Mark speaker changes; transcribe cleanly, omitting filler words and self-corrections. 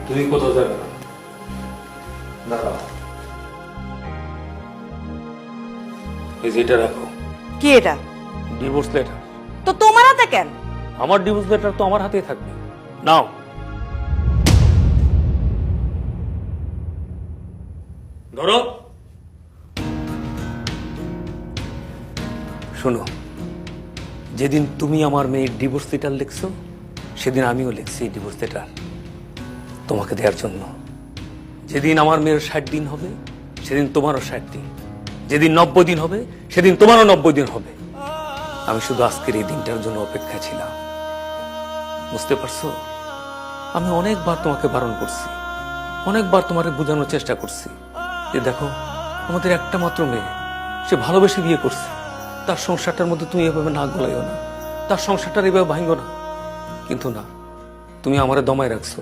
Speaker 1: তুমি কোথাও যাবে না, দাঁড়াও। এই যে এটা রাখো,
Speaker 2: কি এটা?
Speaker 1: Divorce letter.
Speaker 2: তো তোমার হাতে কেন?
Speaker 1: আমার ডিভোর্স লেটার তো আমার হাতেই থাকবে। নাও। ধরো। শোনো, যেদিন তুমি আমার মেয়ের ডিভোর্স লেটার লিখছো সেদিন আমিও লিখছি ডিভোর্স লেটার তোমাকে দেওয়ার জন্য। যেদিন আমার মেয়ের 60 দিন হবে সেদিন তোমারও 60 দিন, যেদিন 90 দিন হবে সেদিন তোমারও 90 দিন হবে। আমি শুধু আজকের এই দিনটার জন্য অপেক্ষায় ছিলাম, বুঝতে পারছো? আমি অনেকবার তোমাকে বারণ করছি, অনেকবার তোমাকে বোঝানোর চেষ্টা করছি যে দেখো, আমাদের একটা মাত্র মেয়ে, সে ভালোবেসে বিয়ে করছে, তার সংসারটার মধ্যে তুমি এভাবে নাক গলাইও না, তার সংসারটার এভাবে ভাঙো না। কিন্তু না, তুমি আমারে দমায় রাখছো।